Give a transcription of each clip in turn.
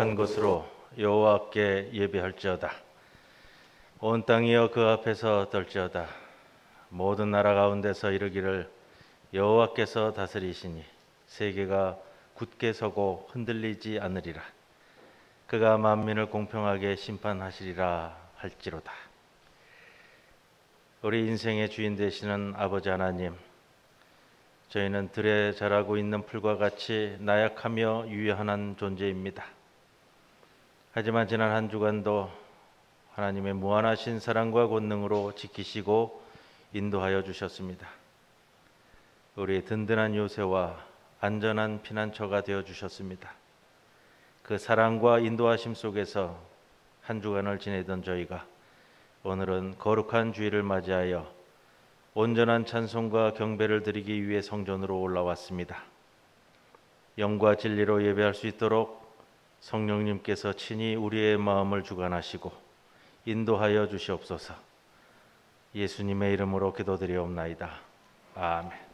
거룩한 곳으로 여호와께 예배할지어다. 온 땅이여 그 앞에서 떨지어다. 모든 나라 가운데서 이르기를 여호와께서 다스리시니 세계가 굳게 서고 흔들리지 않으리라. 그가 만민을 공평하게 심판하시리라 할지로다. 우리 인생의 주인 되시는 아버지 하나님, 저희는 들에 자라고 있는 풀과 같이 나약하며 유연한 존재입니다. 하지만 지난 한 주간도 하나님의 무한하신 사랑과 권능으로 지키시고 인도하여 주셨습니다. 우리의 든든한 요새와 안전한 피난처가 되어 주셨습니다. 그 사랑과 인도하심 속에서 한 주간을 지내던 저희가 오늘은 거룩한 주일을 맞이하여 온전한 찬송과 경배를 드리기 위해 성전으로 올라왔습니다. 영과 진리로 예배할 수 있도록 성령님께서 친히 우리의 마음을 주관하시고 인도하여 주시옵소서. 예수님의 이름으로 기도드리옵나이다. 아멘.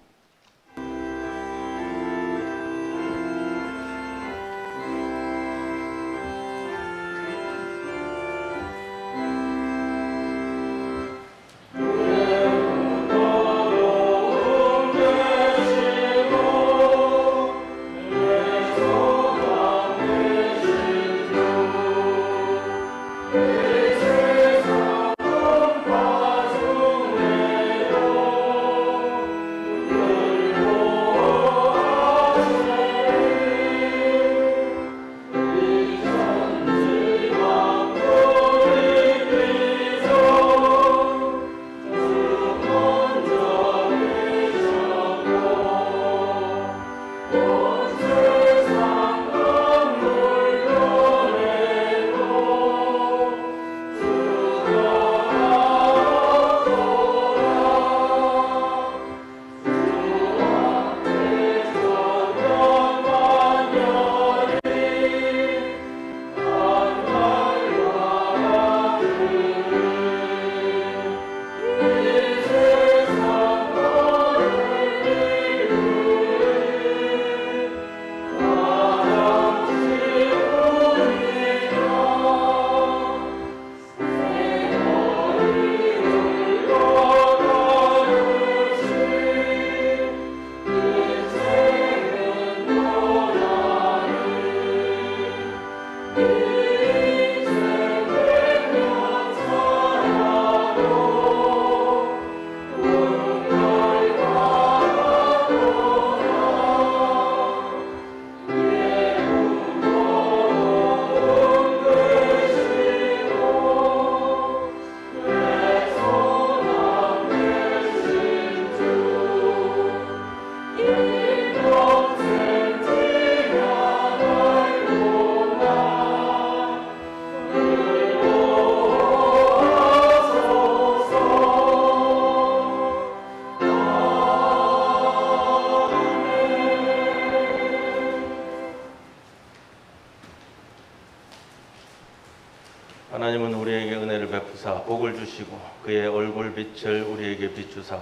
하나님은 우리에게 은혜를 베푸사 복을 주시고 그의 얼굴 빛을 우리에게 비추사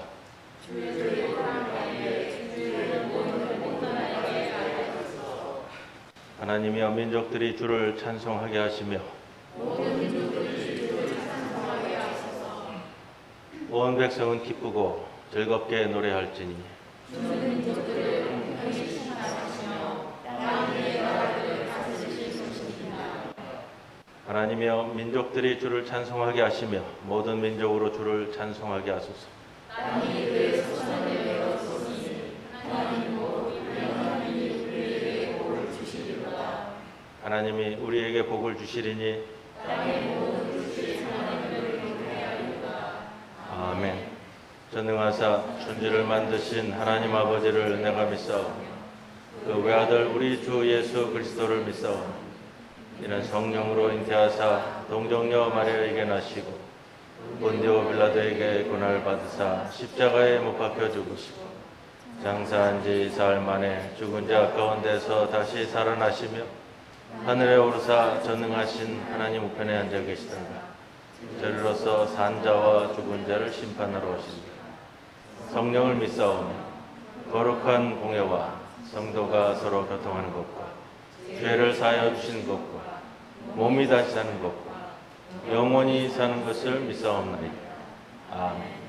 하나님이여 민족들이 주를 찬송하게 하시며 온 백성은 기쁘고 즐겁게 노래할지니 하나님이여 민족들이 주를 찬송하게 하시며 모든 민족으로 주를 찬송하게 하소서. 하나님이 우리에게 복을 주시리니 아멘. 전능하사 천지를 만드신 하나님 아버지를 내가 믿사오며 그 외아들 우리 주 예수 그리스도를 믿사오며 이는 성령으로 잉태하사 동정녀 마리아에게 나시고 본디오 빌라도에게 고난을 받으사 십자가에 못 박혀 죽으시고 장사한 지 사흘 만에 죽은 자 가운데서 다시 살아나시며 하늘에 오르사 전능하신 하나님 우편에 앉아 계시던가 저리로서 산 자와 죽은 자를 심판하러 오신다. 성령을 믿사오며 거룩한 공예와 성도가 서로 교통하는 것과 죄를 사하여 주신 것과 몸이 다시 사는 것과 영원히 사는 것을 믿사옵나이다. 아멘.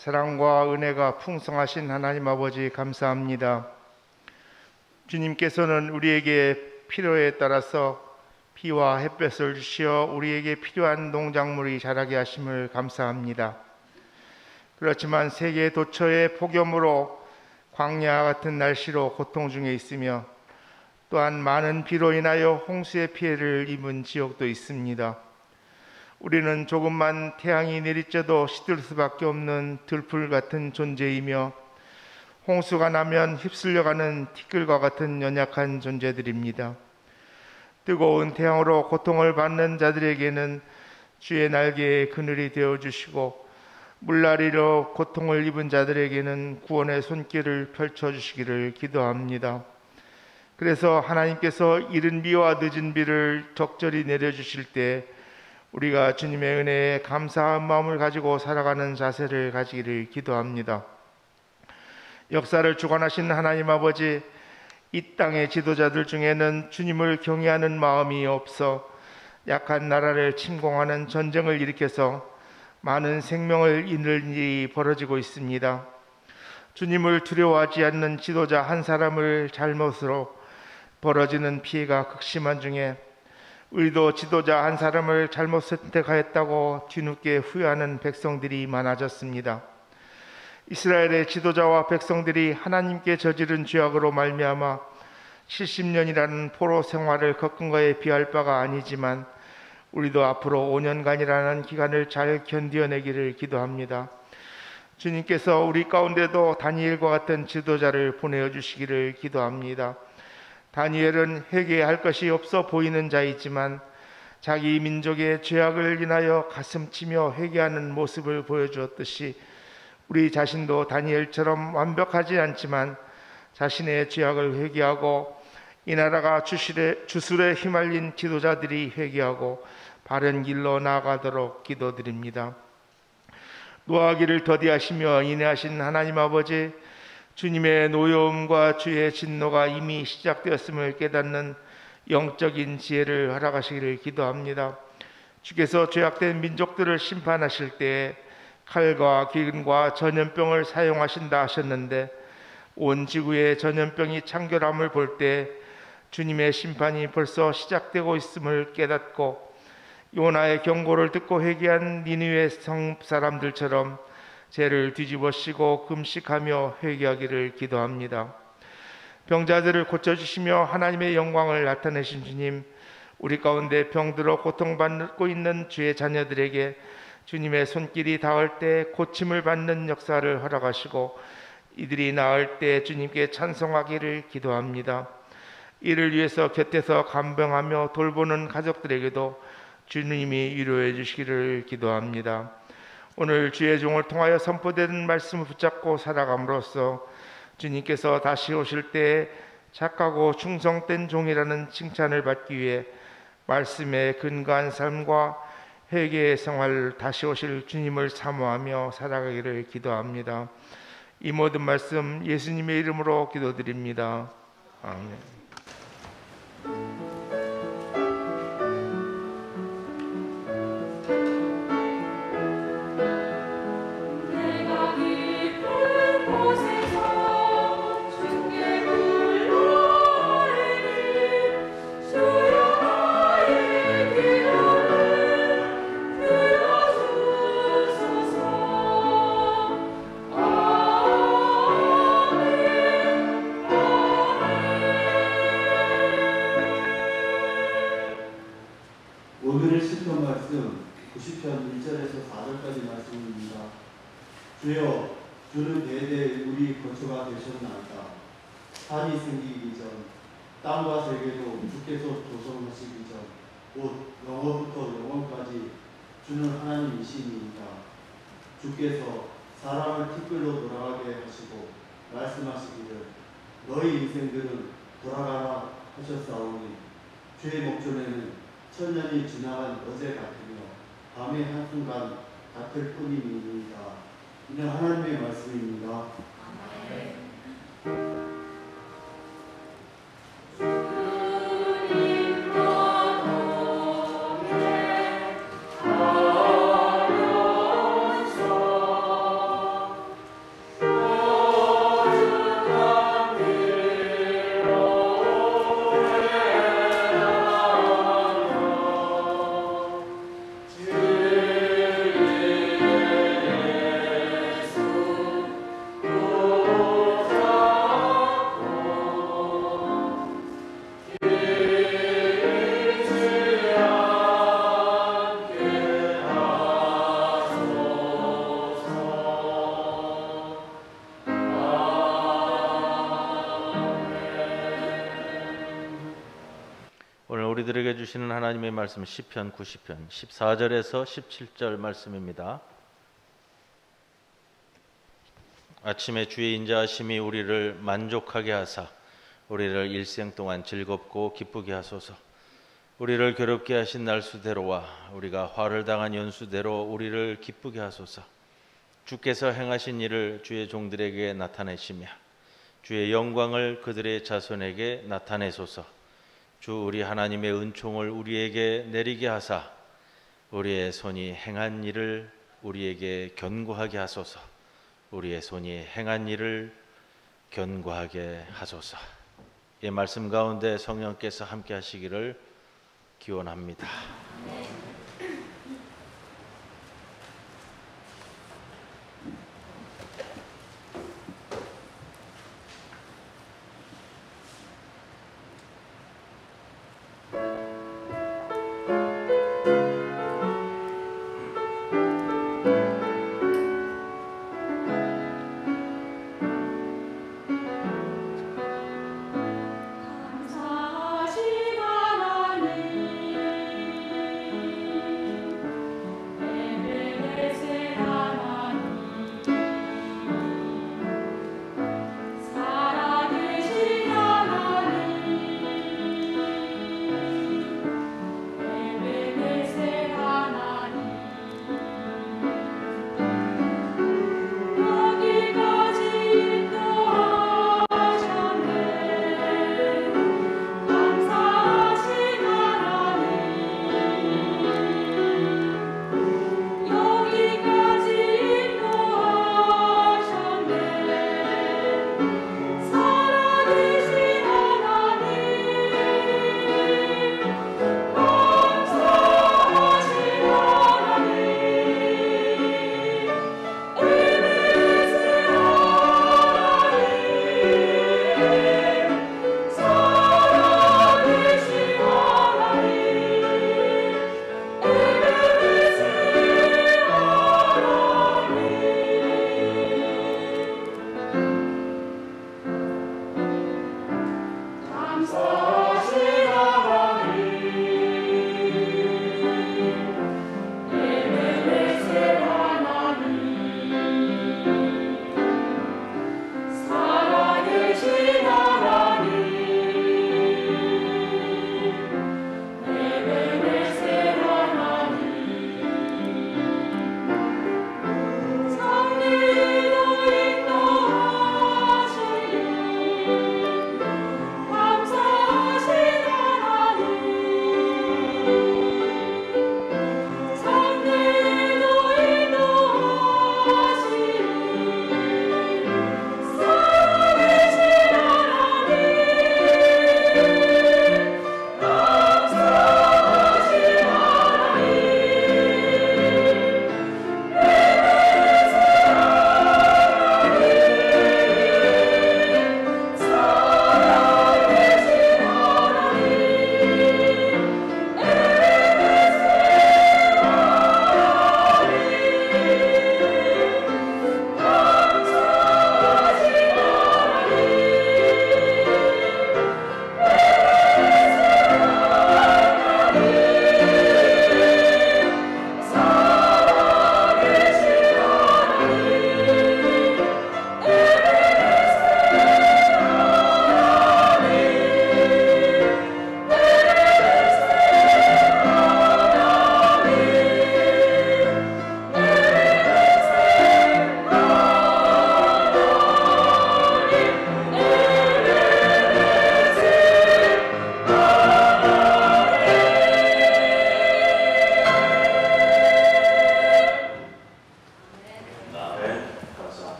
사랑과 은혜가 풍성하신 하나님 아버지 감사합니다. 주님께서는 우리에게 필요에 따라서 비와 햇볕을 주시어 우리에게 필요한 농작물이 자라게 하심을 감사합니다. 그렇지만 세계 도처의 폭염으로 광야 같은 날씨로 고통 중에 있으며 또한 많은 비로 인하여 홍수의 피해를 입은 지역도 있습니다. 우리는 조금만 태양이 내리쬐도 시들 수밖에 없는 들풀 같은 존재이며 홍수가 나면 휩쓸려가는 티끌과 같은 연약한 존재들입니다. 뜨거운 태양으로 고통을 받는 자들에게는 주의 날개에 그늘이 되어주시고 물나리로 고통을 입은 자들에게는 구원의 손길을 펼쳐주시기를 기도합니다. 그래서 하나님께서 이른 비와 늦은 비를 적절히 내려주실 때 우리가 주님의 은혜에 감사한 마음을 가지고 살아가는 자세를 가지기를 기도합니다. 역사를 주관하신 하나님 아버지, 이 땅의 지도자들 중에는 주님을 경외하는 마음이 없어 약한 나라를 침공하는 전쟁을 일으켜서 많은 생명을 잃는 일이 벌어지고 있습니다. 주님을 두려워하지 않는 지도자 한 사람을 잘못으로 벌어지는 피해가 극심한 중에 우리도 지도자 한 사람을 잘못 선택하였다고 뒤늦게 후회하는 백성들이 많아졌습니다. 이스라엘의 지도자와 백성들이 하나님께 저지른 죄악으로 말미암아 70년이라는 포로 생활을 겪은 것에 비할 바가 아니지만 우리도 앞으로 5년간이라는 기간을 잘 견뎌내기를 기도합니다. 주님께서 우리 가운데도 다니엘과 같은 지도자를 보내어 주시기를 기도합니다. 다니엘은 회개할 것이 없어 보이는 자이지만 자기 민족의 죄악을 인하여 가슴치며 회개하는 모습을 보여주었듯이 우리 자신도 다니엘처럼 완벽하지 않지만 자신의 죄악을 회개하고 이 나라가 주술에 휘말린 지도자들이 회개하고 바른 길로 나아가도록 기도드립니다. 노하기를 더디하시며 인내하신 하나님 아버지, 주님의 노여움과 주의 진노가 이미 시작되었음을 깨닫는 영적인 지혜를 허락하시기를 기도합니다. 주께서 죄악된 민족들을 심판하실 때에 칼과 기근과 전염병을 사용하신다 하셨는데 온 지구에 전염병이 창궐함을 볼 때 주님의 심판이 벌써 시작되고 있음을 깨닫고 요나의 경고를 듣고 회개한 니느웨 성 사람들처럼 죄를 뒤집어쓰고 금식하며 회개하기를 기도합니다. 병자들을 고쳐주시며 하나님의 영광을 나타내신 주님, 우리 가운데 병들어 고통받고 있는 주의 자녀들에게 주님의 손길이 닿을 때 고침을 받는 역사를 허락하시고 이들이 나을 때 주님께 찬송하기를 기도합니다. 이를 위해서 곁에서 간병하며 돌보는 가족들에게도 주님이 위로해 주시기를 기도합니다. 오늘 주의 종을 통하여 선포되는 말씀을 붙잡고 살아감으로써 주님께서 다시 오실 때 착하고 충성된 종이라는 칭찬을 받기 위해 말씀에 근거한 삶과 회개의 생활을 다시 오실 주님을 사모하며 살아가기를 기도합니다. 이 모든 말씀 예수님의 이름으로 기도드립니다. 아멘. 오늘의 시편 말씀 90편 1절에서 4절까지 말씀입니다. 주여, 주는 대대 우리 거처가 되셨나이다. 산이 생기기 전, 땅과 세계도 주께서 조성하시기 전, 곧 영원부터 영원까지 주는 하나님이시니이다. 주께서 사람을 티끌로 돌아가게 하시고 말씀하시기를 너희 인생들은 돌아가라 하셨사오니 죄의 목전에는 천년이 지나간 어제 같으며 밤의 한순간 같을 뿐임이니이다. 이는 하나님의 말씀입니다. 아멘. 우리들에게 주시는 하나님의 말씀 시편 90편 14절에서 17절 말씀입니다. 아침에 주의 인자하심이 우리를 만족하게 하사 우리를 일생 동안 즐겁고 기쁘게 하소서. 우리를 괴롭게 하신 날수대로와 우리가 화를 당한 연수대로 우리를 기쁘게 하소서. 주께서 행하신 일을 주의 종들에게 나타내시며 주의 영광을 그들의 자손에게 나타내소서. 주 우리 하나님의 은총을 우리에게 내리게 하사 우리의 손이 행한 일을 우리에게 견고하게 하소서. 우리의 손이 행한 일을 견고하게 하소서. 이 말씀 가운데 성령께서 함께 하시기를 기원합니다.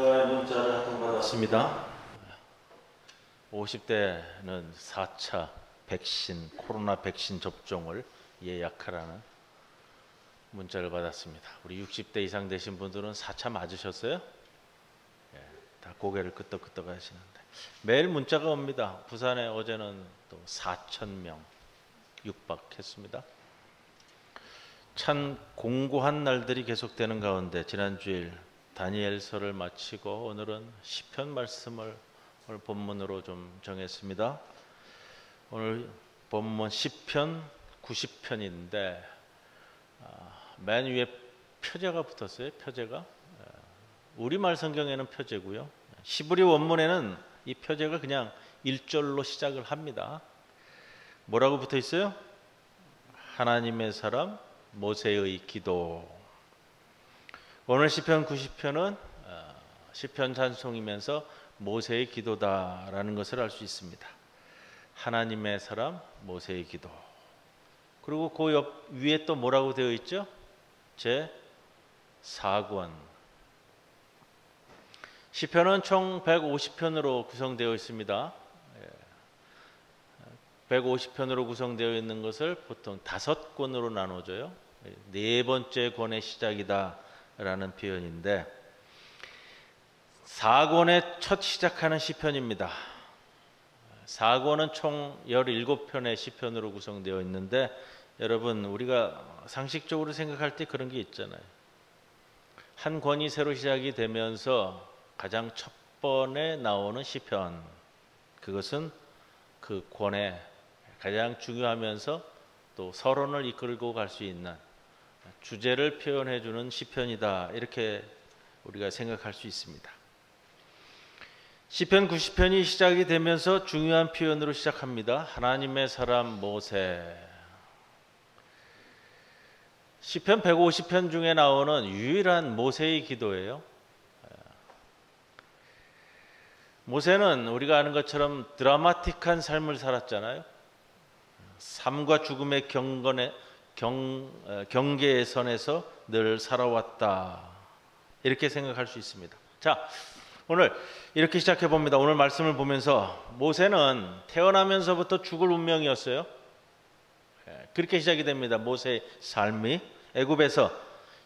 지난주에 문자를 한 통 받았습니다. 50대는 4차 백신, 코로나 백신 접종을 예약하라는 문자를 받았습니다. 우리 60대 이상 되신 분들은 4차 맞으셨어요? 예, 다 고개를 끄덕끄덕 하시는데 매일 문자가 옵니다. 부산에 어제는 또 4,000명 육박했습니다. 참 공고한 날들이 계속되는 가운데 지난 주일 다니엘서를 마치고 오늘은 시편 말씀을 오늘 본문으로 좀 정했습니다. 오늘 본문 시편 90편인데 맨 위에 표제가 붙었어요. 표제가 우리말 성경에는 표제고요. 히브리 원문에는 이 표제가 그냥 1절로 시작을 합니다. 뭐라고 붙어 있어요? 하나님의 사람 모세의 기도. 오늘 시편 90편은 시편 찬송이면서 모세의 기도다라는 것을 알 수 있습니다. 하나님의 사람 모세의 기도. 그리고 그 옆 위에 또 뭐라고 되어 있죠? 제 4권. 시편은 총 150편으로 구성되어 있습니다. 150편으로 구성되어 있는 것을 보통 5권으로 나눠줘요. 네 번째 권의 시작이다라는 표현인데 4권의 첫 시작하는 시편입니다. 4권은 총 17편의 시편으로 구성되어 있는데 여러분 우리가 상식적으로 생각할 때 그런 게 있잖아요. 한 권이 새로 시작이 되면서 가장 첫 번에 나오는 시편, 그것은 그 권의 가장 중요하면서 또 서론을 이끌고 갈 수 있는 주제를 표현해 주는 시편이다, 이렇게 우리가 생각할 수 있습니다. 시편 90편이 시작이 되면서 중요한 표현으로 시작합니다. 하나님의 사람 모세. 시편 150편 중에 나오는 유일한 모세의 기도예요. 모세는 우리가 아는 것처럼 드라마틱한 삶을 살았잖아요. 삶과 죽음의 경계선에서 늘 살아왔다, 이렇게 생각할 수 있습니다. 자, 오늘 이렇게 시작해 봅니다. 오늘 말씀을 보면서 모세는 태어나면서부터 죽을 운명이었어요. 그렇게 시작이 됩니다. 모세의 삶이 애굽에서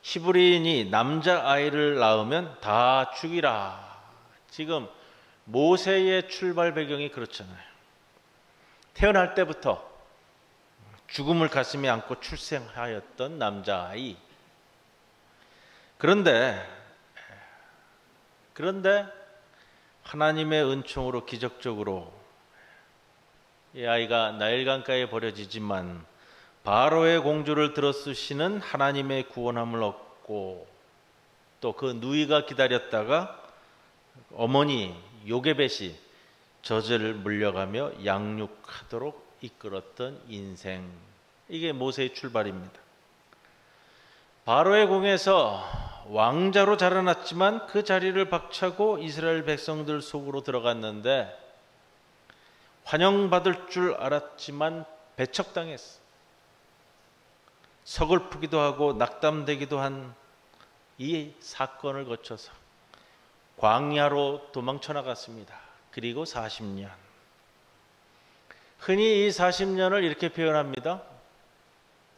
히브리인이 남자아이를 낳으면 다 죽이라. 지금 모세의 출발 배경이 그렇잖아요. 태어날 때부터 죽음을 가슴에 안고 출생하였던 남자아이. 그런데 하나님의 은총으로 기적적으로 이 아이가 나일강가에 버려지지만 바로의 공주를 들어쓰시는 하나님의 구원함을 얻고 또 그 누이가 기다렸다가 어머니 요게벳이 젖을 물려가며 양육하도록 이끌었던 인생, 이게 모세의 출발입니다. 바로의 궁에서 왕자로 자라났지만 그 자리를 박차고 이스라엘 백성들 속으로 들어갔는데 환영받을 줄 알았지만 배척당했어. 서글프기도 하고 낙담되기도 한 이 사건을 거쳐서 광야로 도망쳐 나갔습니다. 그리고 40년. 흔히 이 40년을 이렇게 표현합니다.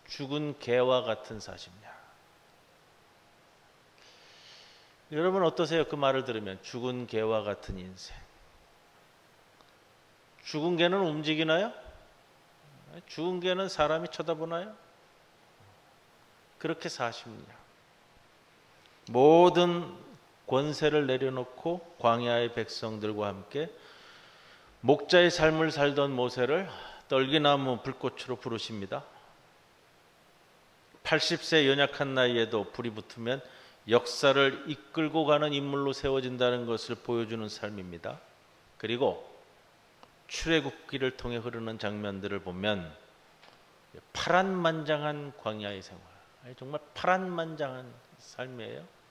죽은 개와 같은 40년. 여러분 어떠세요? 그 말을 들으면 죽은 개와 같은 인생. 죽은 개는 움직이나요? 죽은 개는 사람이 쳐다보나요? 그렇게 40년. 모든 권세를 내려놓고 광야의 백성들과 함께 목자의 삶을 살던 모세를 떨기나무 불꽃으로 부르십니다. 80세 연약한 나이에도 불이 붙으면 역사를 이끌고 가는 인물로 세워진다는 것을 보여주는 삶입니다. 그리고 출애굽기를 통해 흐르는 장면들을 보면 파란만장한 광야의 생활, 정말 파란만장한 삶이에요.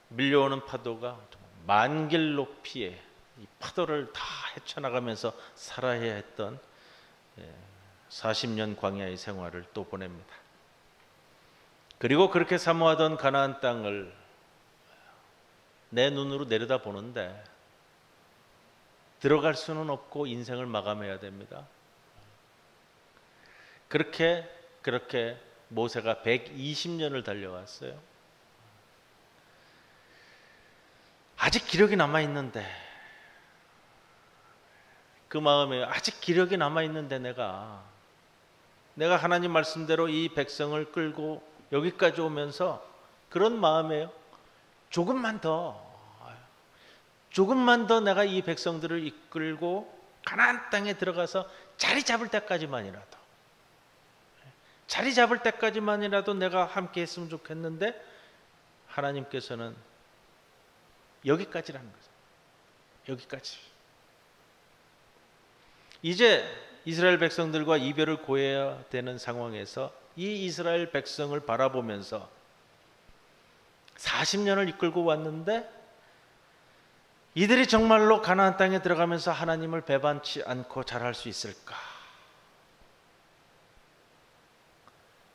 밀려오는 파도가 만길 높이의 이 파도를 다 헤쳐나가면서 살아야 했던 40년 광야의 생활을 또 보냅니다. 그리고 그렇게 사모하던 가나안 땅을 내 눈으로 내려다 보는데 들어갈 수는 없고 인생을 마감해야 됩니다. 그렇게 모세가 120년을 달려왔어요. 아직 기력이 남아있는데, 그 마음에 아직 기력이 남아있는데 내가 내가 하나님 말씀대로 이 백성을 끌고 여기까지 오면서 그런 마음이에요. 조금만 더 내가 이 백성들을 이끌고 가나안 땅에 들어가서 자리 잡을 때까지만이라도 내가 함께 했으면 좋겠는데 하나님께서는 여기까지라는 거죠. 여기까지. 이제 이스라엘 백성들과 이별을 고해야 되는 상황에서 이 이스라엘 백성을 바라보면서 40년을 이끌고 왔는데 이들이 정말로 가나안 땅에 들어가면서 하나님을 배반치 않고 잘할 수 있을까?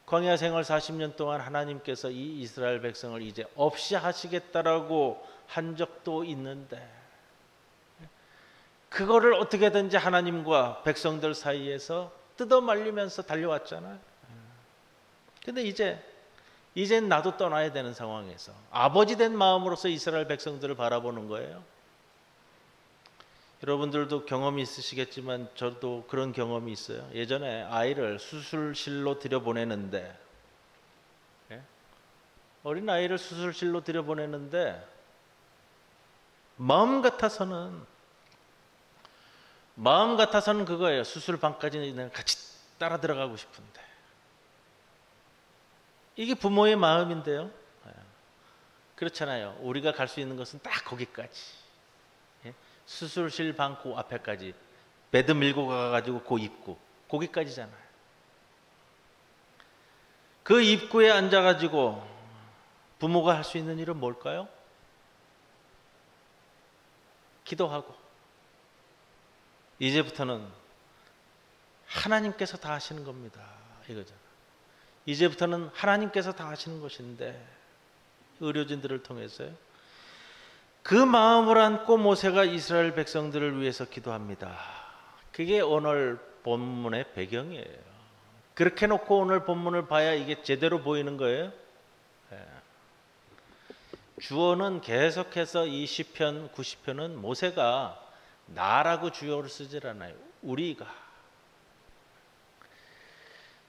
광야 생활 40년 동안 하나님께서 이 이스라엘 백성을 이제 없이 하시겠다라고 한 적도 있는데 그거를 어떻게든지 하나님과 백성들 사이에서 뜯어 말리면서 달려왔잖아요. 근데 이젠 나도 떠나야 되는 상황에서 아버지 된 마음으로서 이스라엘 백성들을 바라보는 거예요. 여러분들도 경험이 있으시겠지만 저도 그런 경험이 있어요. 예전에 아이를 수술실로 들여보내는데 어린 아이를 수술실로 들여보내는데 마음 같아서는 그거예요. 수술방까지 같이 따라 들어가고 싶은데 이게 부모의 마음인데요. 그렇잖아요. 우리가 갈 수 있는 것은 딱 거기까지. 수술실 방 그 앞에까지 베드 밀고 가가지고 그 입구 거기까지잖아요. 그 입구에 앉아가지고 부모가 할 수 있는 일은 뭘까요? 기도하고 이제부터는 하나님께서 다 하시는 겁니다. 이거잖아. 이제부터는 하나님께서 다 하시는 것인데 의료진들을 통해서요. 그 마음을 안고 모세가 이스라엘 백성들을 위해서 기도합니다. 그게 오늘 본문의 배경이에요. 그렇게 놓고 오늘 본문을 봐야 이게 제대로 보이는 거예요. 주어는 계속해서 이 시편 90편은 모세가 나라고 주어를 쓰질 않아요. 우리가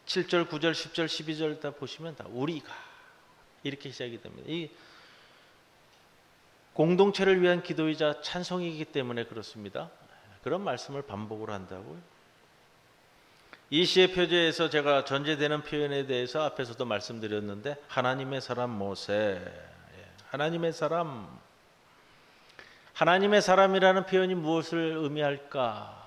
7절, 9절, 10절, 12절 다 보시면 다 우리가 이렇게 시작이 됩니다. 이 공동체를 위한 기도이자 찬송이기 때문에 그렇습니다. 그런 말씀을 반복을 한다고요. 이 시의 표제에서 제가 전제되는 표현에 대해서 앞에서도 말씀드렸는데 하나님의 사람 모세, 하나님의 사람이라는 표현이 무엇을 의미할까?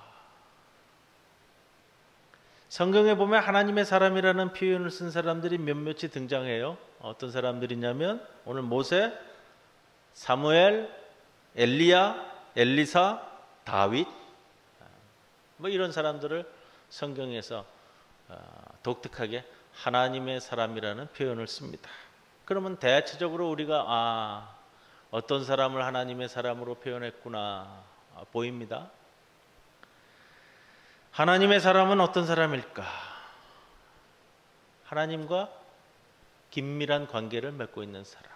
성경에 보면 하나님의 사람이라는 표현을 쓴 사람들이 몇몇이 등장해요. 어떤 사람들이냐면 오늘 모세, 사무엘, 엘리야, 엘리사, 다윗 뭐 이런 사람들을 성경에서 독특하게 하나님의 사람이라는 표현을 씁니다. 그러면 대체적으로 우리가 어떤 사람을 하나님의 사람으로 표현했구나 보입니다. 하나님의 사람은 어떤 사람일까? 하나님과 긴밀한 관계를 맺고 있는 사람.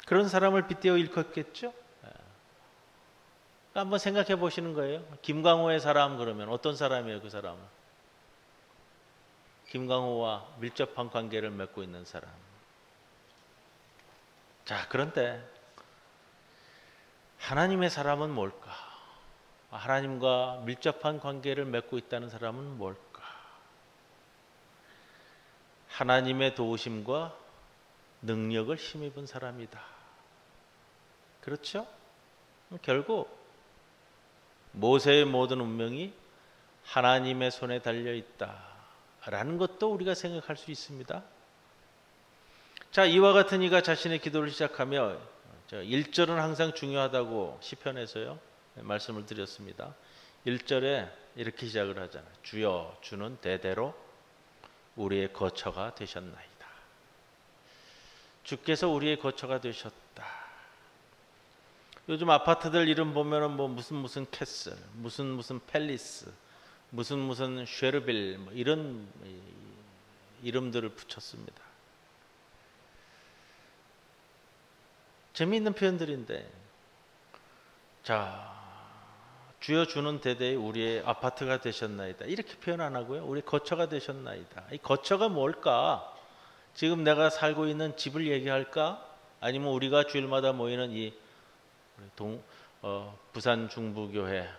그런 사람을 빗대어 일컫겠죠? 한번 생각해 보시는 거예요. 김광호의 사람 그러면 어떤 사람이에요? 그 사람은 김광호와 밀접한 관계를 맺고 있는 사람. 자, 그런데 하나님의 사람은 뭘까? 하나님과 밀접한 관계를 맺고 있다는 사람은 뭘까? 하나님의 도우심과 능력을 힘입은 사람이다. 그렇죠? 결국 모세의 모든 운명이 하나님의 손에 달려있다라는 것도 우리가 생각할 수 있습니다. 자, 이와 같은 이가 자신의 기도를 시작하며 1절은 항상 중요하다고 시편에서요 말씀을 드렸습니다. 1절에 이렇게 시작을 하잖아요. 주여, 주는 대대로 우리의 거처가 되셨나이다. 주께서 우리의 거처가 되셨다. 요즘 아파트들 이름 보면은 뭐 무슨 캐슬, 무슨 팰리스, 무슨 쉐르빌 뭐 이런 이름들을 붙였습니다. 재미있는 표현들인데, 자, 주여 주는 대대에 우리의 아파트가 되셨나이다. 이렇게 표현 안 하고요. 우리 거처가 되셨나이다. 이 거처가 뭘까? 지금 내가 살고 있는 집을 얘기할까? 아니면 우리가 주일마다 모이는 이 부산 중부교회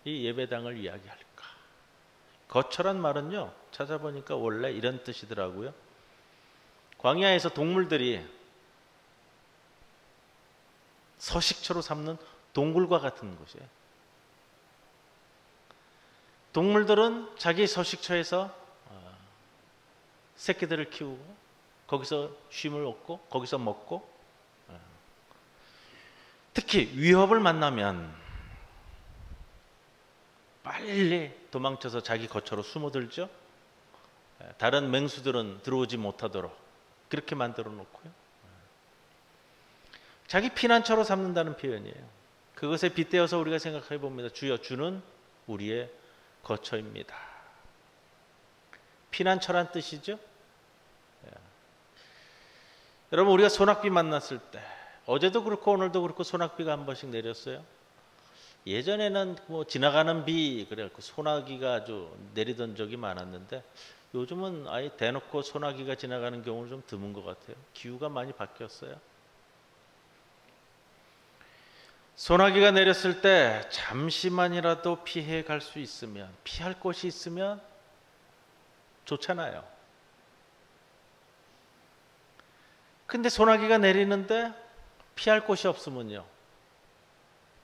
이 예배당을 이야기할까? 거처란 말은요, 찾아보니까 원래 이런 뜻이더라고요. 광야에서 동물들이 서식처로 삼는 동굴과 같은 곳이에요. 동물들은 자기 서식처에서 새끼들을 키우고 거기서 쉼을 얻고 거기서 먹고, 특히 위협을 만나면 빨리 도망쳐서 자기 거처로 숨어들죠. 다른 맹수들은 들어오지 못하도록 그렇게 만들어 놓고요. 자기 피난처로 삼는다는 표현이에요. 그것에 빗대어서 우리가 생각해 봅니다. 주여, 주는 우리의 거처입니다. 피난처란 뜻이죠. 여러분, 우리가 소낙비 만났을 때, 어제도 그렇고 오늘도 그렇고 소낙비가 한 번씩 내렸어요. 예전에는 뭐 지나가는 비 그래갖고 소나기가 아주 내리던 적이 많았는데, 요즘은 아예 대놓고 소나기가 지나가는 경우는 좀 드문 것 같아요. 기후가 많이 바뀌었어요. 소나기가 내렸을 때 잠시만이라도 피해 갈 수 있으면, 피할 곳이 있으면 좋잖아요. 근데 소나기가 내리는데 피할 곳이 없으면요,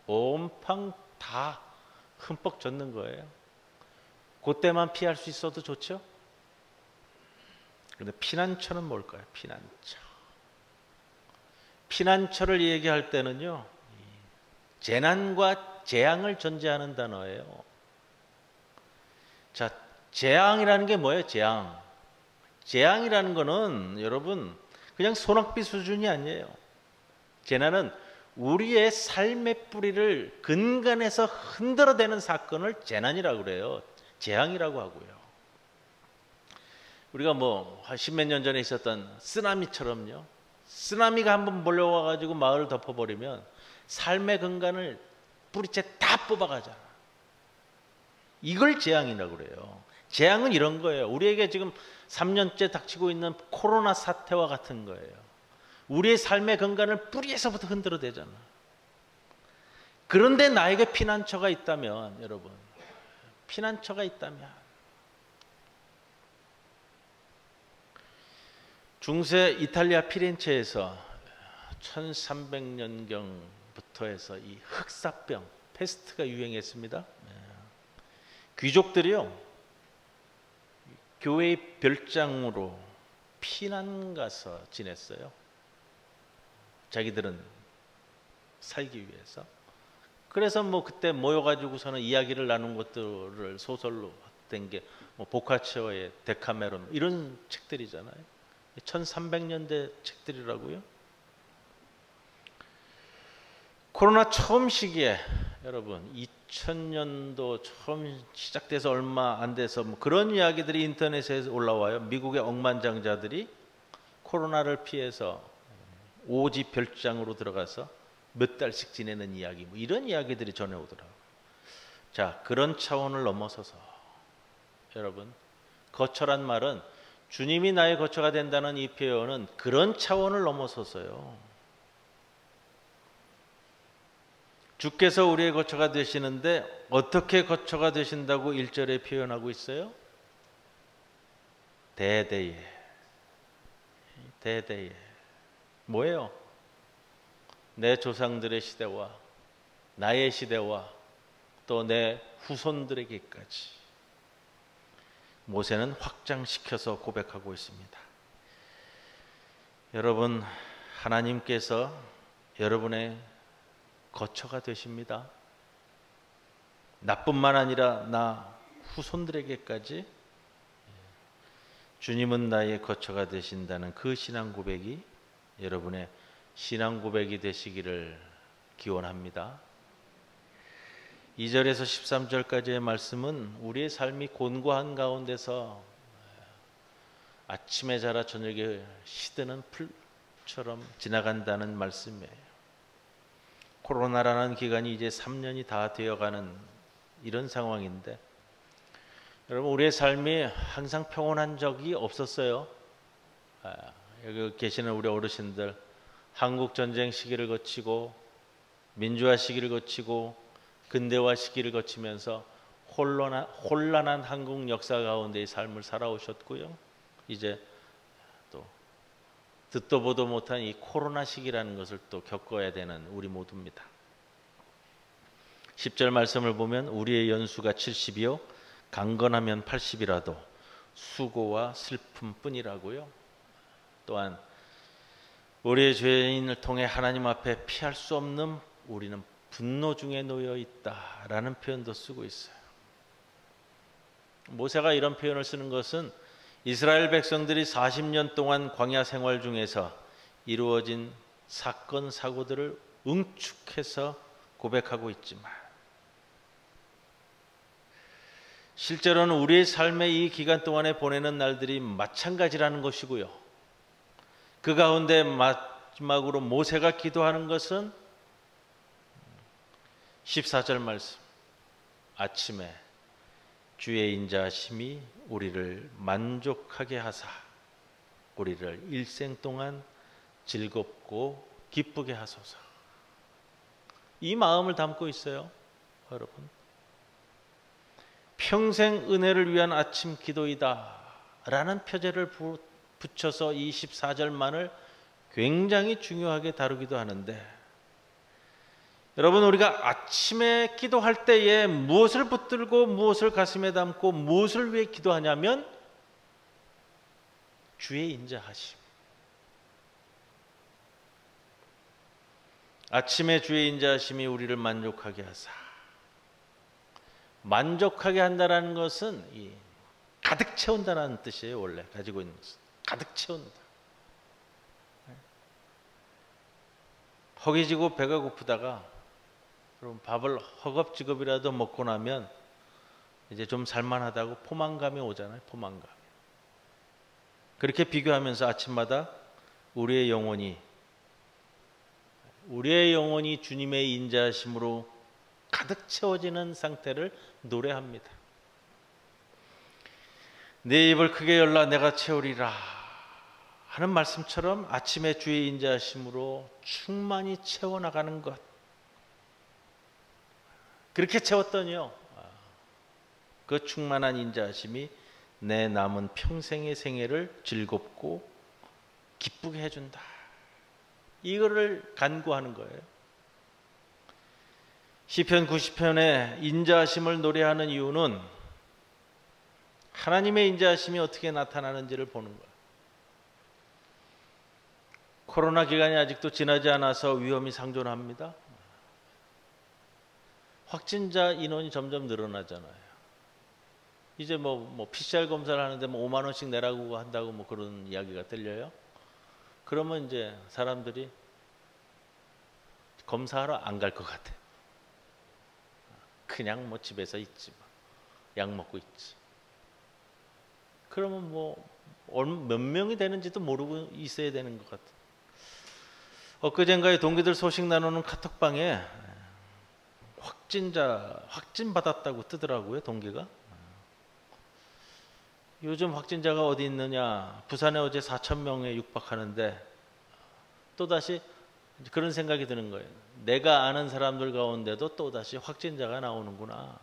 온팡 다 흠뻑 젖는 거예요. 그때만 피할 수 있어도 좋죠. 그런데 피난처는 뭘까요? 피난처. 피난처를 얘기할 때는요, 재난과 재앙을 전제하는 단어예요. 자, 재앙이라는 게 뭐예요? 재앙. 재앙이라는 거는 여러분 그냥 소낙비 수준이 아니에요. 재난은 우리의 삶의 뿌리를 근간에서 흔들어대는 사건을 재난이라고 그래요. 재앙이라고 하고요. 우리가 뭐 한 십몇 년 전에 있었던 쓰나미처럼요. 쓰나미가 한번 몰려와가지고 마을을 덮어버리면 삶의 근간을 뿌리채 다 뽑아가잖아. 이걸 재앙이라고 그래요. 재앙은 이런 거예요. 우리에게 지금 3년째 닥치고 있는 코로나 사태와 같은 거예요. 우리의 삶의 근간을 뿌리에서부터 흔들어대잖아. 그런데 나에게 피난처가 있다면, 여러분, 피난처가 있다면, 중세 이탈리아 피렌체에서 1300년경부터 해서 이 흑사병, 페스트가 유행했습니다. 귀족들이요, 교회의 별장으로 피난 가서 지냈어요. 자기들은 살기 위해서. 그래서 뭐 그때 모여가지고서는 이야기를 나눈 것들을 소설로 된 게 뭐 보카치오의 데카메론 이런 책들이잖아요. 1300년대 책들이라고요. 코로나 처음 시기에 여러분 2000년도 처음 시작돼서 얼마 안 돼서 뭐 그런 이야기들이 인터넷에 올라와요. 미국의 억만장자들이 코로나를 피해서 오지 별장으로 들어가서 몇 달씩 지내는 이야기, 뭐 이런 이야기들이 전해오더라고요. 자, 그런 차원을 넘어서서 여러분, 거처란 말은 주님이 나의 거처가 된다는 이 표현은 그런 차원을 넘어서서요, 주께서 우리의 거처가 되시는데 어떻게 거처가 되신다고 1절에 표현하고 있어요? 대대에. 대대에. 뭐예요? 내 조상들의 시대와 나의 시대와 또 내 후손들에게까지 모세는 확장시켜서 고백하고 있습니다. 여러분, 하나님께서 여러분의 거처가 되십니다. 나뿐만 아니라 나 후손들에게까지 주님은 나의 거처가 되신다는 그 신앙 고백이 여러분의 신앙 고백이 되시기를 기원합니다. 2절에서 13절까지의 말씀은 우리의 삶이 곤고한 가운데서 아침에 자라 저녁에 시드는 풀처럼 지나간다는 말씀이에요. 코로나라는 기간이 이제 3년이 다 되어가는 이런 상황인데, 여러분, 우리의 삶이 항상 평온한 적이 없었어요. 여기 계시는 우리 어르신들, 한국 전쟁 시기를 거치고 민주화 시기를 거치고 근대화 시기를 거치면서 혼란한 한국 역사 가운데의 삶을 살아오셨고요. 이제 또 듣도 보도 못한 이 코로나 시기라는 것을 또 겪어야 되는 우리 모두입니다. 10절 말씀을 보면 우리의 연수가 70이요 강건하면 80이라도 수고와 슬픔뿐이라고요. 또한 우리의 죄인을 통해 하나님 앞에 피할 수 없는 우리는 분노 중에 놓여 있다라는 표현도 쓰고 있어요. 모세가 이런 표현을 쓰는 것은 이스라엘 백성들이 40년 동안 광야 생활 중에서 이루어진 사건 사고들을 응축해서 고백하고 있지만, 실제로는 우리의 삶의 이 기간 동안에 보내는 날들이 마찬가지라는 것이고요. 그 가운데 마지막으로 모세가 기도하는 것은 14절 말씀, 아침에 주의 인자하심이 우리를 만족하게 하사 우리를 일생 동안 즐겁고 기쁘게 하소서. 이 마음을 담고 있어요, 여러분. 평생 은혜를 위한 아침 기도이다 라는 표제를 붙여서 이 14절만을 굉장히 중요하게 다루기도 하는데, 여러분, 우리가 아침에 기도할 때에 무엇을 붙들고 무엇을 가슴에 담고 무엇을 위해 기도하냐면 주의 인자하심. 아침에 주의 인자하심이 우리를 만족하게 하사. 만족하게 한다는 것은 가득 채운다는 뜻이에요. 원래 가지고 있는 것은 가득 채운다. 허기지고 배가 고프다가 그럼 밥을 허겁지겁이라도 먹고 나면 이제 좀 살만하다고 포만감이 오잖아요. 포만감. 그렇게 비교하면서 아침마다 우리의 영혼이 주님의 인자하심으로 가득 채워지는 상태를 노래합니다. 내 입을 크게 열라 내가 채우리라 하는 말씀처럼 아침에 주의 인자하심으로 충만히 채워나가는 것. 그렇게 채웠더니요, 그 충만한 인자하심이 내 남은 평생의 생애를 즐겁고 기쁘게 해준다. 이거를 간구하는 거예요. 시편 90편에 인자하심을 노래하는 이유는 하나님의 인자하심이 어떻게 나타나는지를 보는 거예요. 코로나 기간이 아직도 지나지 않아서 위험이 상존합니다. 확진자 인원이 점점 늘어나잖아요. 이제 뭐 PCR 검사를 하는데 5만 원씩 내라고 한다고 그런 이야기가 들려요. 그러면 이제 사람들이 검사하러 안 갈 것 같아요. 그냥 집에서 있지, 약 먹고 있지. 그러면 몇 명이 되는지도 모르고 있어야 되는 것 같아요. 엊그젠가에 동기들 소식 나누는 카톡방에 확진 받았다고 뜨더라고요. 동기가. 요즘 확진자가 어디 있느냐, 부산에 어제 4,000명에 육박하는데 또다시 그런 생각이 드는 거예요. 내가 아는 사람들 가운데도 또다시 확진자가 나오는구나.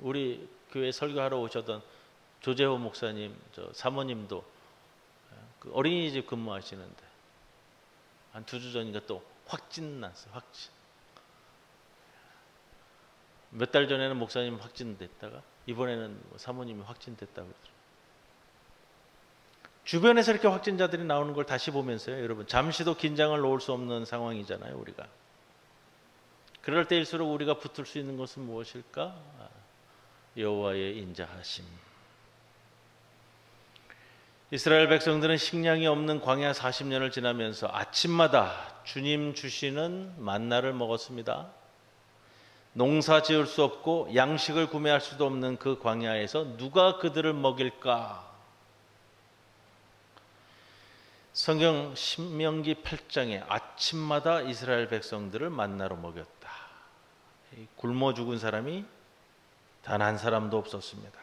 우리 교회 설교하러 오셨던 조재호 목사님, 사모님도 그 어린이집 근무하시는데 한 2주 전인가 또 확진 났어요. 확진. 몇 달 전에는 목사님 확진됐다가 이번에는 사모님이 확진됐다고 그러더라고요. 주변에서 이렇게 확진자들이 나오는 걸 다시 보면서요, 여러분, 잠시도 긴장을 놓을 수 없는 상황이잖아요, 우리가. 그럴 때일수록 우리가 붙을 수 있는 것은 무엇일까? 여호와의 인자하심. 이스라엘 백성들은 식량이 없는 광야 40년을 지나면서 아침마다 주님 주시는 만나를 먹었습니다. 농사 지을 수 없고 양식을 구매할 수도 없는 그 광야에서 누가 그들을 먹일까? 성경 신명기 8장에 아침마다 이스라엘 백성들을 만나로 먹였다. 굶어 죽은 사람이 단 한 사람도 없었습니다.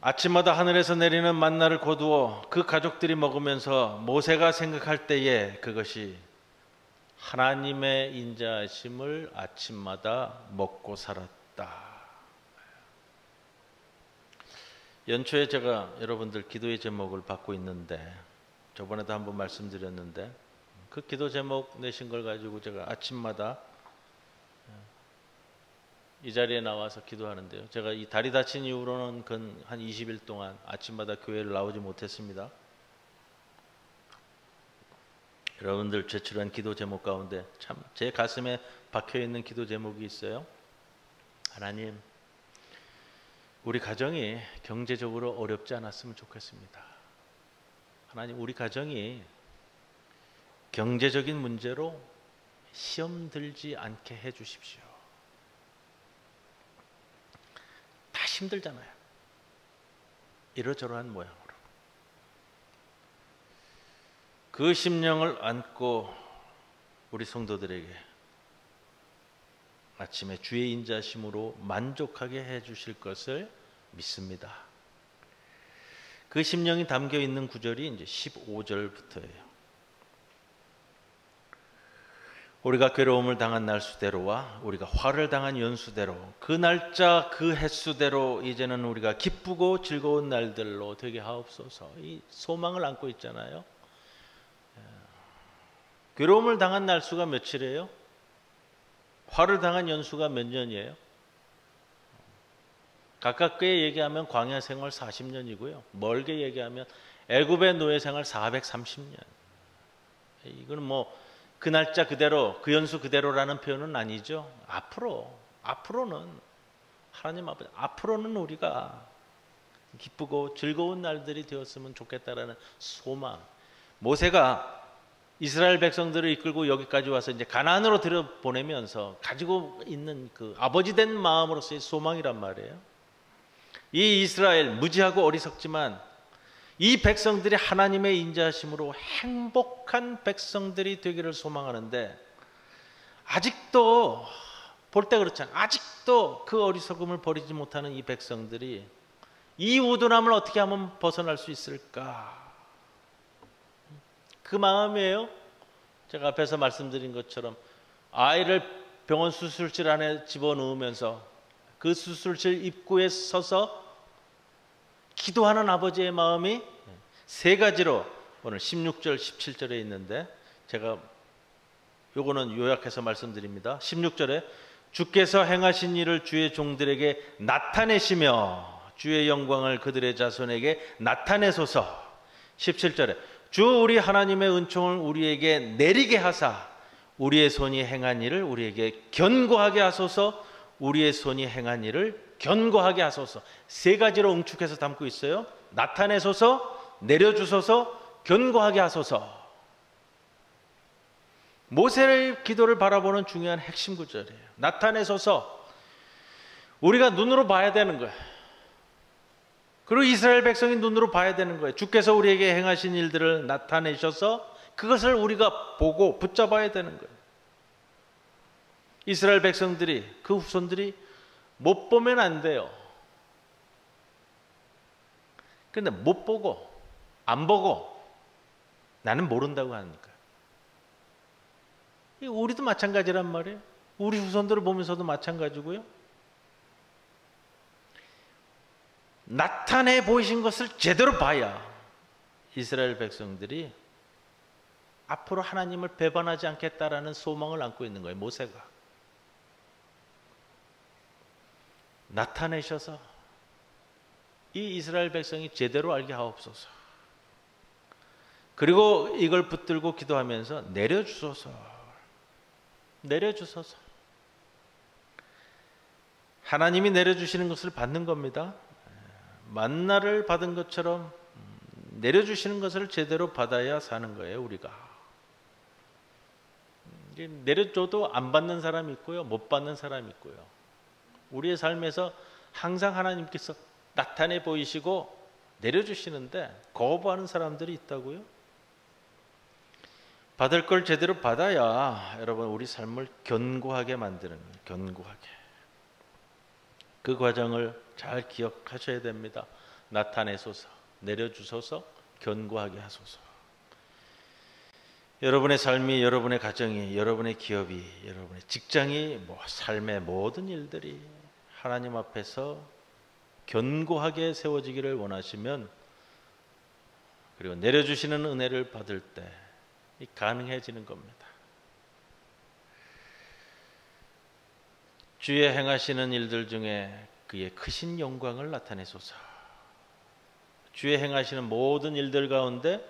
아침마다 하늘에서 내리는 만나를 거두어 그 가족들이 먹으면서 모세가 생각할 때에 그것이 하나님의 인자하심을 아침마다 먹고 살았다. 연초에 제가 여러분들 기도의 제목을 받고 있는데, 저번에도 한번 말씀드렸는데, 그 기도 제목 내신 걸 가지고 제가 아침마다 이 자리에 나와서 기도하는데요. 제가 이 다리 다친 이후로는 한 20일 동안 아침마다 교회를 나오지 못했습니다. 여러분들 제출한 기도 제목 가운데 참 제 가슴에 박혀있는 기도 제목이 있어요. 하나님, 우리 가정이 경제적으로 어렵지 않았으면 좋겠습니다. 하나님, 우리 가정이 경제적인 문제로 시험 들지 않게 해 주십시오. 다 힘들잖아요. 이러저러한 모양으로. 그 심령을 안고 우리 성도들에게 아침에 주의 인자심으로 만족하게 해 주실 것을 믿습니다. 그 심령이 담겨 있는 구절이 이제 15절부터예요. 우리가 괴로움을 당한 날수대로와 우리가 화를 당한 연수대로 그 날짜 그 횟수대로 이제는 우리가 기쁘고 즐거운 날들로 되게 하옵소서. 이 소망을 안고 있잖아요. 괴로움을 당한 날수가 며칠이에요? 화를 당한 연수가 몇 년이에요? 가깝게 얘기하면 광야 생활 40년이고요. 멀게 얘기하면 애굽의 노예 생활 430년. 이건 뭐 그 날짜 그대로, 그 연수 그대로라는 표현은 아니죠. 앞으로는 하나님 아버지, 앞으로는 우리가 기쁘고 즐거운 날들이 되었으면 좋겠다라는 소망. 모세가 이스라엘 백성들을 이끌고 여기까지 와서 이제 가나안으로 들여보내면서 가지고 있는 그 아버지 된 마음으로서의 소망이란 말이에요. 이 이스라엘 무지하고 어리석지만 이 백성들이 하나님의 인자하심으로 행복한 백성들이 되기를 소망하는데, 아직도 볼 때 그렇잖아요. 아직도 그 어리석음을 버리지 못하는 이 백성들이 이 우둔함을 어떻게 하면 벗어날 수 있을까? 그 마음이에요. 제가 앞에서 말씀드린 것처럼 아이를 병원 수술실 안에 집어넣으면서 그 수술실 입구에 서서 기도하는 아버지의 마음이 세 가지로 오늘 16절, 17절에 있는데, 제가 요거는 요약해서 말씀드립니다. 16절에 주께서 행하신 일을 주의 종들에게 나타내시며 주의 영광을 그들의 자손에게 나타내소서. 17절에 주 우리 하나님의 은총을 우리에게 내리게 하사 우리의 손이 행한 일을 우리에게 견고하게 하소서. 우리의 손이 행한 일을 견고하게 하소서. 세 가지로 응축해서 담고 있어요. 나타내소서, 내려주소서, 견고하게 하소서. 모세의 기도를 바라보는 중요한 핵심 구절이에요. 나타내소서. 우리가 눈으로 봐야 되는 거예요. 그리고 이스라엘 백성이 눈으로 봐야 되는 거예요. 주께서 우리에게 행하신 일들을 나타내셔서 그것을 우리가 보고 붙잡아야 되는 거예요. 이스라엘 백성들이, 그 후손들이 못 보면 안 돼요. 그런데 못 보고, 안 보고 나는 모른다고 하니까. 우리도 마찬가지란 말이에요. 우리 후손들을 보면서도 마찬가지고요. 나타내 보이신 것을 제대로 봐야 이스라엘 백성들이 앞으로 하나님을 배반하지 않겠다라는 소망을 안고 있는 거예요. 모세가 나타내셔서 이 이스라엘 백성이 제대로 알게 하옵소서. 그리고 이걸 붙들고 기도하면서 내려주소서. 내려주소서. 하나님이 내려주시는 것을 받는 겁니다. 만나를 받은 것처럼 내려주시는 것을 제대로 받아야 사는 거예요. 우리가 내려줘도 안 받는 사람이 있고요, 못 받는 사람이 있고요. 우리의 삶에서 항상 하나님께서 나타내 보이시고 내려주시는데 거부하는 사람들이 있다고요? 받을 걸 제대로 받아야 여러분 우리 삶을 견고하게 만드는 거예요. 견고하게. 그 과정을 잘 기억하셔야 됩니다. 나타내소서, 내려주소서, 견고하게 하소서. 여러분의 삶이, 여러분의 가정이, 여러분의 기업이, 여러분의 직장이, 삶의 모든 일들이 하나님 앞에서 견고하게 세워지기를 원하시면, 그리고 내려주시는 은혜를 받을 때 가능해지는 겁니다. 주의 행하시는 일들 중에 그의 크신 영광을 나타내소서. 주의 행하시는 모든 일들 가운데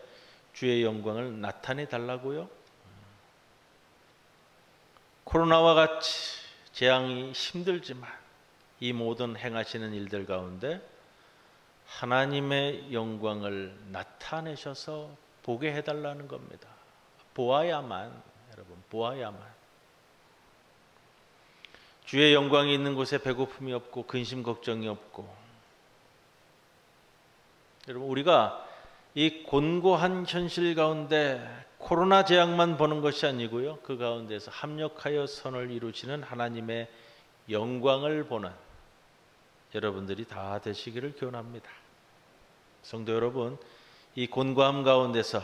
주의 영광을 나타내 달라고요. 코로나와 같이 재앙이 힘들지만 이 모든 행하시는 일들 가운데 하나님의 영광을 나타내셔서 보게 해달라는 겁니다. 보아야만, 여러분, 보아야만. 주의 영광이 있는 곳에 배고픔이 없고 근심 걱정이 없고, 여러분, 우리가 이 곤고한 현실 가운데 코로나 재앙만 보는 것이 아니고요, 그 가운데서 합력하여 선을 이루시는 하나님의 영광을 보는 여러분들이 다 되시기를 기원합니다. 성도 여러분, 이 곤고함 가운데서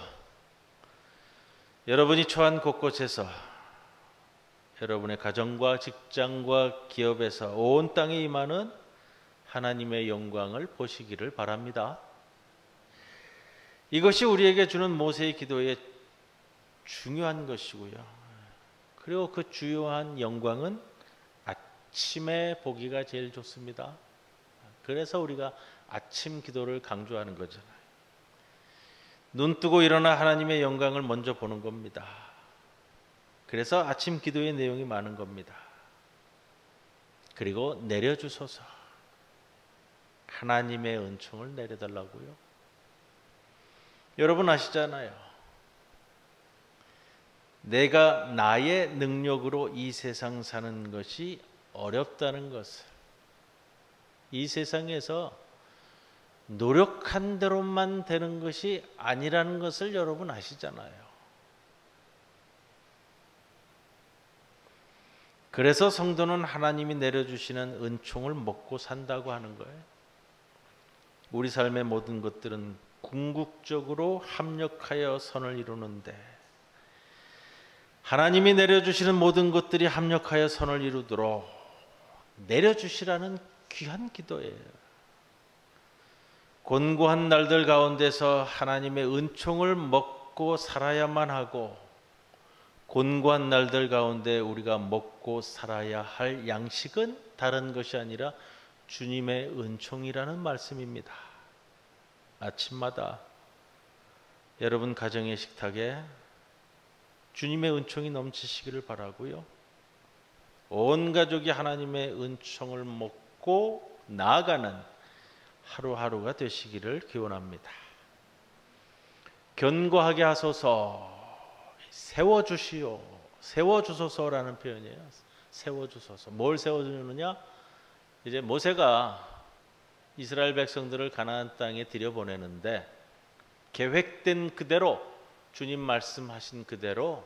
여러분이 처한 곳곳에서, 여러분의 가정과 직장과 기업에서 온 땅에 임하는 하나님의 영광을 보시기를 바랍니다. 이것이 우리에게 주는 모세의 기도의 중요한 것이고요. 그리고 그 주요한 영광은 아침에 보기가 제일 좋습니다. 그래서 우리가 아침 기도를 강조하는 거잖아요. 눈 뜨고 일어나 하나님의 영광을 먼저 보는 겁니다. 그래서 아침 기도의 내용이 많은 겁니다. 그리고 내려주소서. 하나님의 은총을 내려달라고요. 여러분 아시잖아요. 내가 나의 능력으로 이 세상 사는 것이 어렵다는 것을, 이 세상에서 노력한 대로만 되는 것이 아니라는 것을 여러분 아시잖아요. 그래서 성도는 하나님이 내려주시는 은총을 먹고 산다고 하는 거예요. 우리 삶의 모든 것들은 궁극적으로 합력하여 선을 이루는데, 하나님이 내려주시는 모든 것들이 합력하여 선을 이루도록 내려주시라는 귀한 기도예요. 곤고한 날들 가운데서 하나님의 은총을 먹고 살아야만 하고, 곤고한 날들 가운데 우리가 먹고 살아야 할 양식은 다른 것이 아니라 주님의 은총이라는 말씀입니다. 아침마다 여러분 가정의 식탁에 주님의 은총이 넘치시기를 바라고요. 온 가족이 하나님의 은총을 먹고 나아가는 하루하루가 되시기를 기원합니다. 견고하게 하소서, 세워주시오, 세워주소서라는 표현이에요. 세워주소서. 뭘 세워주느냐? 이제 모세가 이스라엘 백성들을 가나안 땅에 들여보내는데, 계획된 그대로, 주님 말씀하신 그대로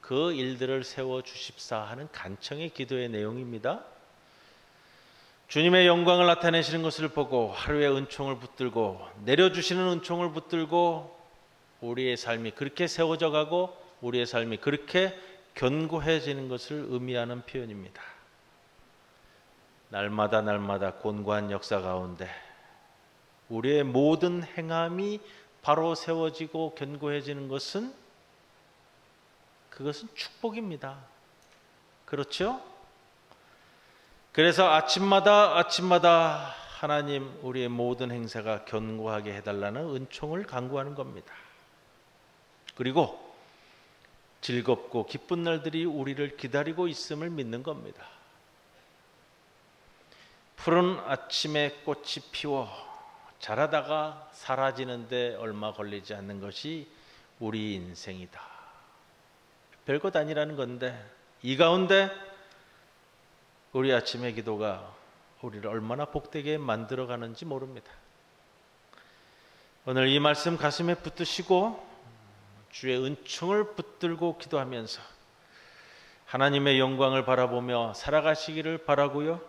그 일들을 세워주십사 하는 간청의 기도의 내용입니다. 주님의 영광을 나타내시는 것을 보고 하루의 은총을 붙들고, 내려주시는 은총을 붙들고 우리의 삶이 그렇게 세워져 가고 우리의 삶이 그렇게 견고해지는 것을 의미하는 표현입니다. 날마다 날마다 곤고한 역사 가운데 우리의 모든 행함이 바로 세워지고 견고해지는 것은, 그것은 축복입니다. 그렇죠? 그래서 아침마다 하나님 우리의 모든 행사가 견고하게 해달라는 은총을 간구하는 겁니다. 그리고 즐겁고 기쁜 날들이 우리를 기다리고 있음을 믿는 겁니다. 푸른 아침에 꽃이 피워 자라다가 사라지는데 얼마 걸리지 않는 것이 우리 인생이다. 별것 아니라는 건데, 이 가운데 우리 아침의 기도가 우리를 얼마나 복되게 만들어가는지 모릅니다. 오늘 이 말씀 가슴에 붙드시고 주의 은총을 붙들고 기도하면서 하나님의 영광을 바라보며 살아가시기를 바라고요.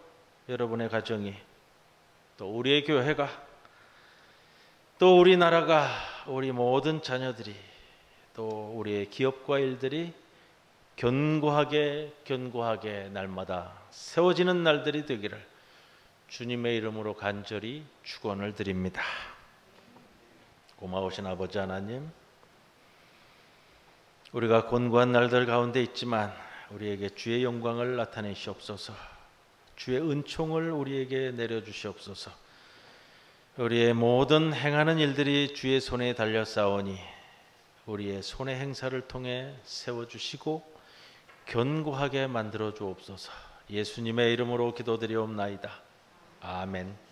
여러분의 가정이, 또 우리의 교회가, 또 우리나라가, 우리 모든 자녀들이, 또 우리의 기업과 일들이 견고하게 날마다 세워지는 날들이 되기를 주님의 이름으로 간절히 축원을 드립니다. 고마우신 아버지 하나님, 우리가 곤고한 날들 가운데 있지만 우리에게 주의 영광을 나타내시옵소서. 주의 은총을 우리에게 내려주시옵소서. 우리의 모든 행하는 일들이 주의 손에 달려 싸우니 우리의 손의 행사를 통해 세워주시고 견고하게 만들어 주옵소서. 예수님의 이름으로 기도드리옵나이다. 아멘.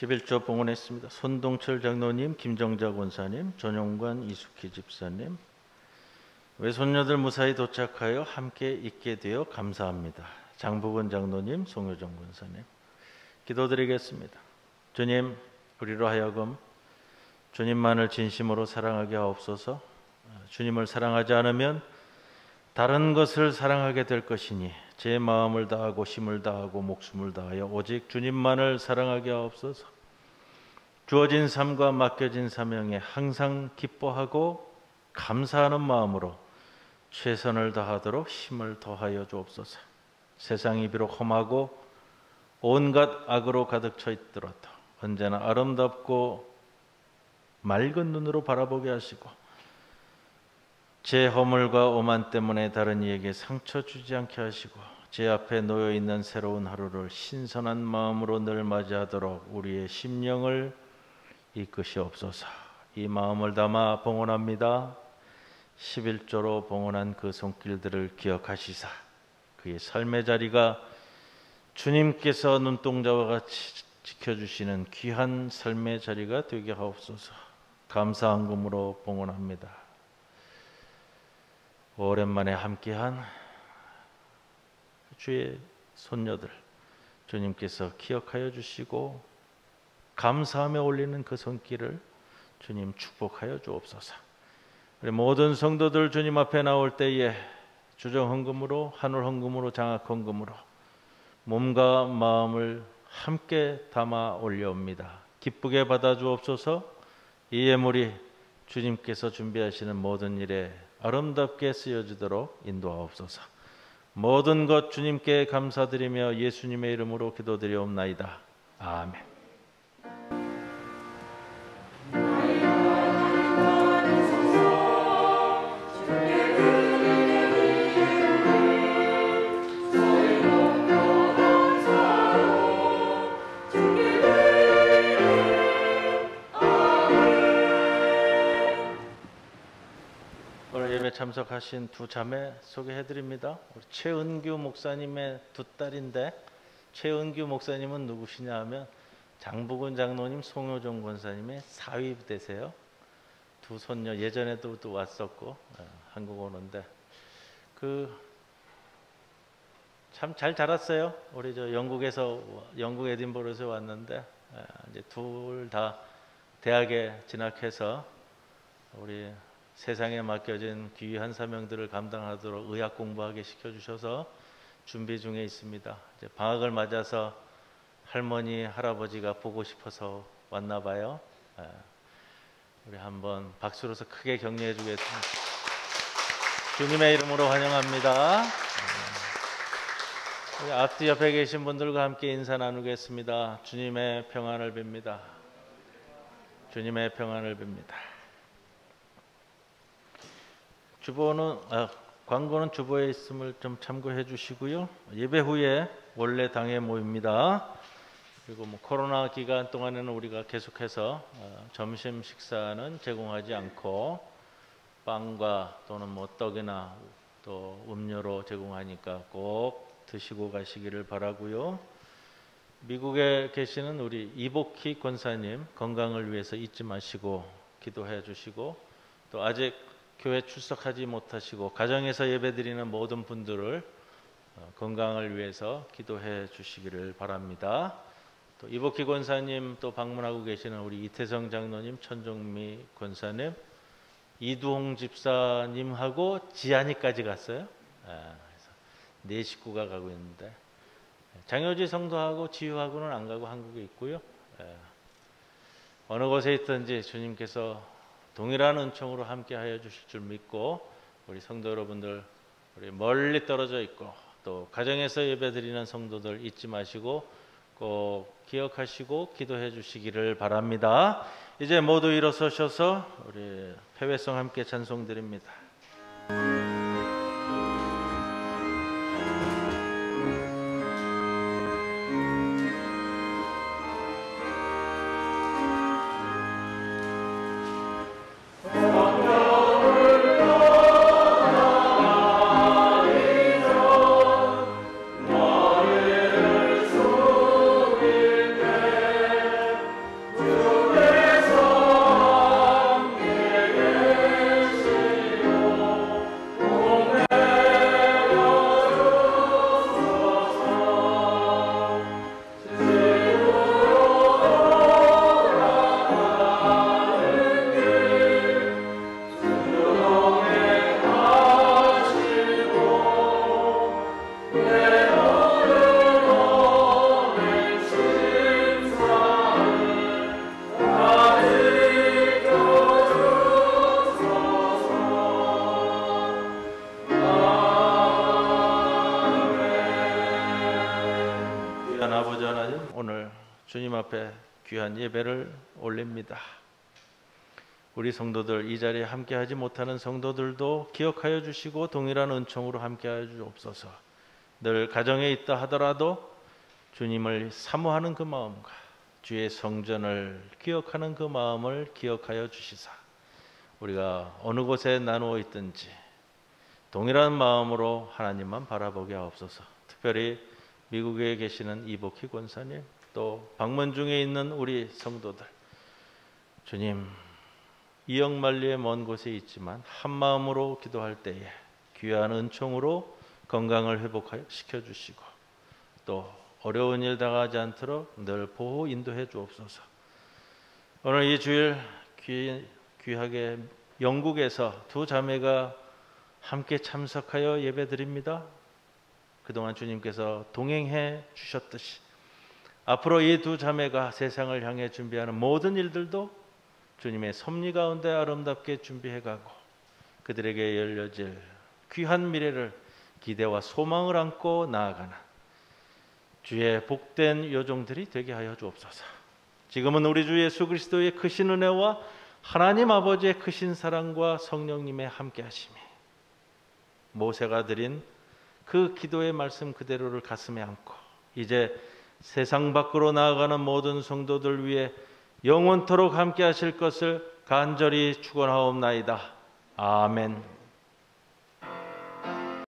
11조 봉헌했습니다. 손동철 장로님, 김정자 권사님, 전용관 이숙희 집사님, 외손녀들 무사히 도착하여 함께 있게 되어 감사합니다. 장부근 장로님, 송효정 권사님, 기도드리겠습니다. 주님, 우리로 하여금 주님만을 진심으로 사랑하게 하옵소서. 주님을 사랑하지 않으면 다른 것을 사랑하게 될 것이니 제 마음을 다하고 힘을 다하고 목숨을 다하여 오직 주님만을 사랑하게 하옵소서. 주어진 삶과 맡겨진 사명에 항상 기뻐하고 감사하는 마음으로 최선을 다하도록 힘을 더하여 주옵소서. 세상이 비록 험하고 온갖 악으로 가득 차 있더라도 언제나 아름답고 맑은 눈으로 바라보게 하시고 제 허물과 오만 때문에 다른 이에게 상처 주지 않게 하시고 제 앞에 놓여 있는 새로운 하루를 신선한 마음으로 늘 맞이하도록 우리의 심령을 이끄시옵소서. 이 마음을 담아 봉헌합니다. 11조로 봉헌한 그 손길들을 기억하시사 그의 삶의 자리가 주님께서 눈동자와 같이 지켜주시는 귀한 삶의 자리가 되게 하옵소서. 감사한금으로 봉헌합니다. 오랜만에 함께한 주의 손녀들 주님께서 기억하여 주시고 감사하며 올리는 그 손길을 주님 축복하여 주옵소서. 우리 모든 성도들 주님 앞에 나올 때에 주정헌금으로, 한울헌금으로, 장학헌금으로 몸과 마음을 함께 담아 올려옵니다. 기쁘게 받아 주옵소서. 이 예물이 주님께서 준비하시는 모든 일에 아름답게 쓰여지도록 인도하옵소서. 모든 것 주님께 감사드리며 예수님의 이름으로 기도드리옵나이다. 아멘. 참석하신 두 자매 소개해드립니다. 우리 최은규 목사님의 두 딸인데 최은규 목사님은 누구시냐 하면 장부근 장로님, 송효정 권사님의 사위 되세요. 두 손녀 예전에도 또 왔었고 한국 오는데 참 잘 자랐어요. 우리 저 영국 에딘버러에서 왔는데 이제 둘 다 대학에 진학해서 우리 세상에 맡겨진 귀한 사명들을 감당하도록 의학 공부하게 시켜주셔서 준비 중에 있습니다. 이제 방학을 맞아서 할머니, 할아버지가 보고 싶어서 왔나 봐요. 우리 한번 박수로서 크게 격려해 주겠습니다. 주님의 이름으로 환영합니다. 우리 앞뒤 옆에 계신 분들과 함께 인사 나누겠습니다. 주님의 평안을 빕니다. 주님의 평안을 빕니다. 광고는 주보에 있음을 좀 참고해 주시고요. 예배 후에 원래 당회 모입니다. 그리고 코로나 기간 동안에는 우리가 계속해서 점심 식사는 제공하지 않고 빵과 또는 떡이나 또 음료로 제공하니까 꼭 드시고 가시기를 바라고요. 미국에 계시는 우리 이복희 권사님 건강을 위해서 잊지 마시고 기도해 주시고 또 아직 교회 출석하지 못하시고 가정에서 예배드리는 모든 분들을 건강을 위해서 기도해 주시기를 바랍니다. 또 이복희 권사님 또 방문하고 계시는 우리 이태성 장로님, 천정미 권사님, 이두홍 집사님하고 지안이까지 갔어요. 그래서 네 식구가 가고 있는데 장효지 성도하고 지유하고는 안 가고 한국에 있고요. 어느 곳에 있든지 주님께서 동일한 은총으로 함께하여 주실 줄 믿고 우리 성도 여러분들 우리 멀리 떨어져 있고 또 가정에서 예배드리는 성도들 잊지 마시고 꼭 기억하시고 기도해 주시기를 바랍니다. 이제 모두 일어서셔서 우리 패회성 함께 찬송드립니다. 오늘 주님 앞에 귀한 예배를 올립니다. 우리 성도들, 이 자리에 함께하지 못하는 성도들도 기억하여 주시고 동일한 은총으로 함께하여 주옵소서. 늘 가정에 있다 하더라도 주님을 사모하는 그 마음과 주의 성전을 기억하는 그 마음을 기억하여 주시사 우리가 어느 곳에 나누어 있든지 동일한 마음으로 하나님만 바라보게 하옵소서. 특별히 미국에 계시는 이복희 권사님, 또 방문 중에 있는 우리 성도들, 주님, 이역만리의 먼 곳에 있지만 한 마음으로 기도할 때에 귀한 은총으로 건강을 회복하여 시켜주시고 또 어려운 일 당하지 않도록 늘 보호 인도해 주옵소서. 오늘 이 주일 귀하게 영국에서 두 자매가 함께 참석하여 예배드립니다. 그동안 주님께서 동행해 주셨듯이 앞으로 이 두 자매가 세상을 향해 준비하는 모든 일들도 주님의 섭리 가운데 아름답게 준비해가고 그들에게 열려질 귀한 미래를 기대와 소망을 안고 나아가는 주의 복된 요종들이 되게 하여 주옵소서. 지금은 우리 주 예수 그리스도의 크신 은혜와 하나님 아버지의 크신 사랑과 성령님의 함께하심이 모세가 드린 그 기도의 말씀 그대로를 가슴에 안고 이제 세상 밖으로 나아가는 모든 성도들 위해 영원토록 함께 하실 것을 간절히 축원하옵나이다. 아멘.